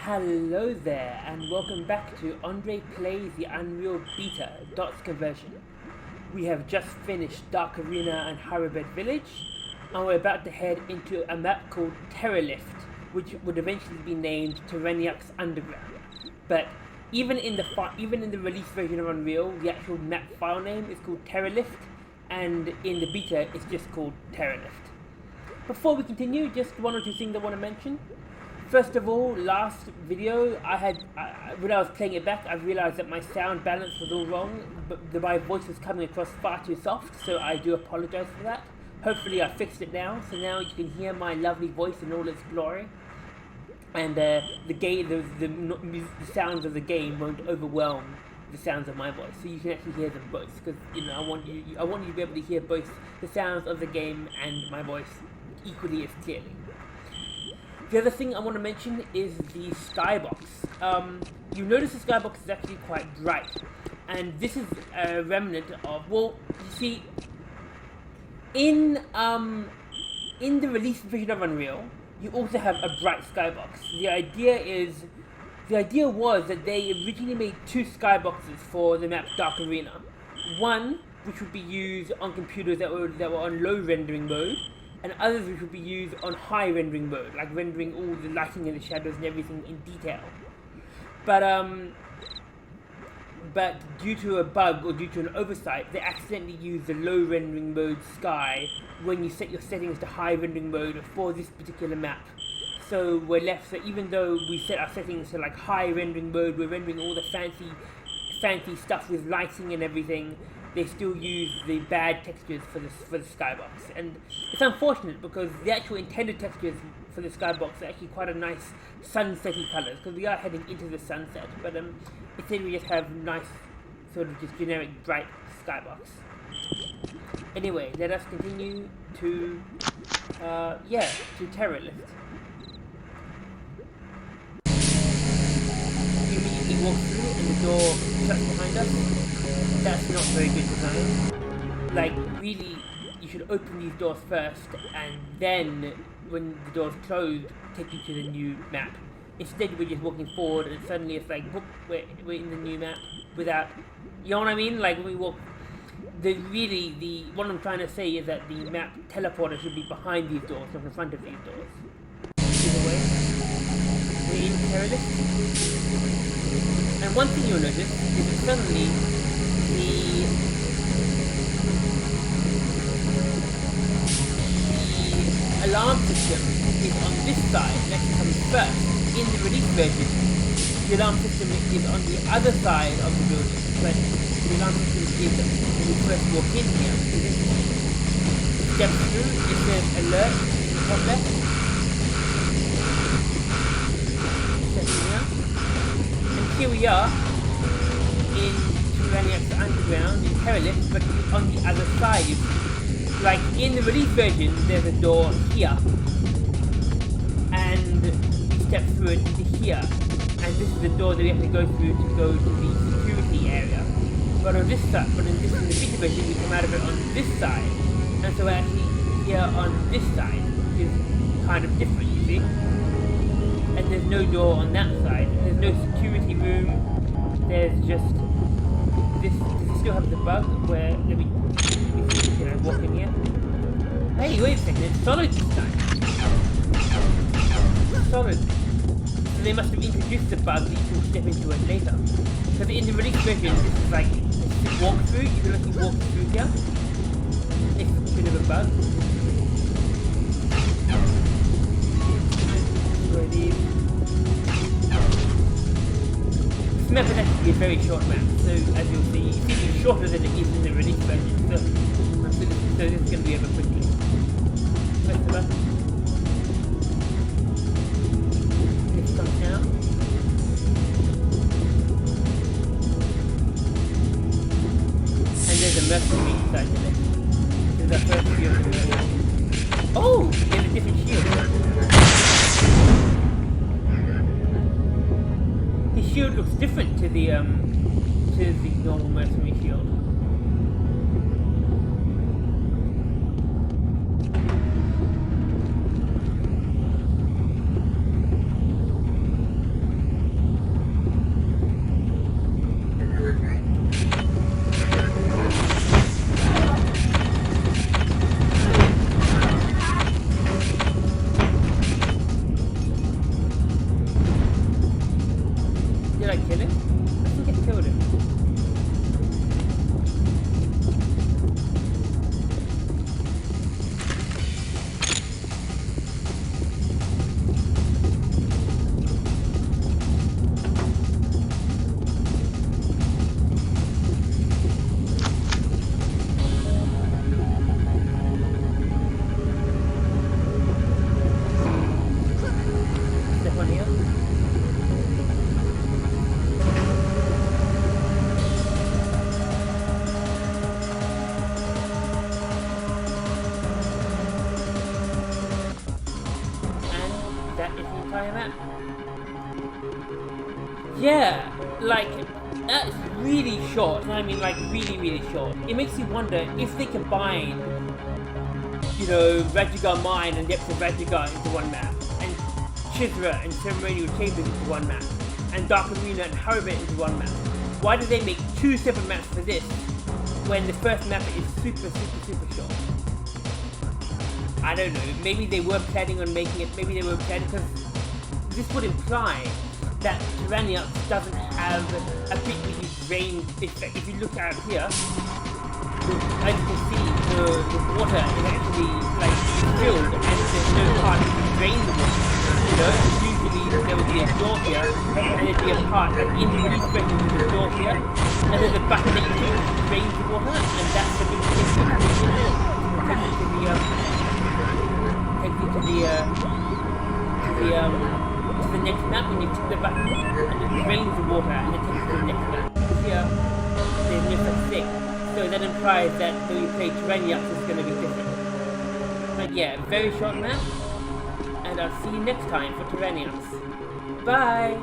Hello there, and welcome back to André Plays the Unreal Beta Dots Conversion. We have just finished Dark Arena and Harrowbed Village, and we're about to head into a map called Terra Lift, which would eventually be named Eenocks Underground. But even in the release version of Unreal, the actual map file name is called Terra Lift, and in the beta, it's just called Terra Lift. Before we continue, just one or two things I want to mention. First of all, last video, when I was playing it back, I realized that my sound balance was all wrong, but my voice was coming across far too soft, so I do apologize for that. Hopefully I fixed it now, so now you can hear my lovely voice in all its glory. And the sounds of the game won't overwhelm the sounds of my voice, so you can actually hear them both, because I want you to be able to hear both the sounds of the game and my voice equally as clearly. The other thing I want to mention is the skybox. You notice the skybox is actually quite bright, and this is a remnant of, well, you see, in the release version of Unreal, you also have a bright skybox. The idea was that they originally made two skyboxes for the map Dark Arena. One, which would be used on computers that were on low rendering mode, and others which would be used on high rendering mode, like rendering all the lighting and the shadows and everything in detail. But due to a bug or due to an oversight, they accidentally used the low rendering mode sky when you set your settings to high rendering mode for this particular map. So we're left, so even though we set our settings to like high rendering mode, we're rendering all the fancy stuff with lighting and everything, they still use the bad textures for the skybox. And it's unfortunate because the actual intended textures for the skybox are actually quite a nice sunsetty colours, because we are heading into the sunset, but instead we just have nice sort of just generic bright skybox. Anyway, let us continue to Terra Lift. You immediately walk through and the door shuts behind us. That's not very good design. Like, really, you should open these doors first, and then, when the doors closed, take you to the new map. Instead, we're just walking forward, and suddenly it's like, whoop, we're in the new map without, you know what I mean? Like, when we walk, what I'm trying to say is that the map teleporter should be behind these doors, not in front of these doors. Either way, we're in Terra Lift. And one thing you'll notice is that suddenly the alarm system is on this side, and actually comes first. In the release version, the alarm system is on the other side of the building, but the alarm system is when you first walk in here. Step through, it says alert in the top left. Step in here. And here we are in Eenocks Underground in Terra Lift, but on the other side. Like in the release version, there's a door here, and we step through it into here, and this is the door that we have to go through to go to the security area. But on this side, in the beta version, we come out of it on this side, and so we're actually here on this side, which is kind of different, you see. And there's no door on that side. There's no security room. There's just this. Does it still have the bug where let me see, can I walk in here? Hey, wait a second, it's solid this time. It's solid. So they must have introduced the bug that you can step into it later. Because in the release version, this is like a walk through. You can actually walk through here. It's a bit of a bug. Where it is. This map is actually a very short map, so as you'll see, it's even shorter than it is in the release version, so this is going to be over quickly. Press the button. This comes down. And there's a mercenary inside the left. There's our first view of the mercenary. Oh! There's a different shield. His shield looks different to the normal mercenary shield. kill him? I think I killed him. Yeah, like, that's really short. I mean, like, really short. It makes you wonder if they combine, you know, Radrigar Mine and Depths of Radrigar into one map, and Chithra and Ceremonial Chambers into one map, and Dark Arena and Harrowbit into one map. Why do they make two separate maps for this, when the first map is super short? I don't know, maybe they were planning on making it, maybe they were planning, because this would imply that Terra doesn't have a bit where you drain effect. If you look out here, as you can see, the water is actually like filled and there's no part to drain the water. You know, usually there would be a door here and there'd be a part like in the release button with a door here and there's a button that you click to drain the water, and that's the big thing. To the next map when you click the button and it drains the water and it takes you to the next map. Here, there's no such thing. So that implies that when you play Eenocks it's going to be different. But yeah, very short map, and I'll see you next time for Eenocks. Bye!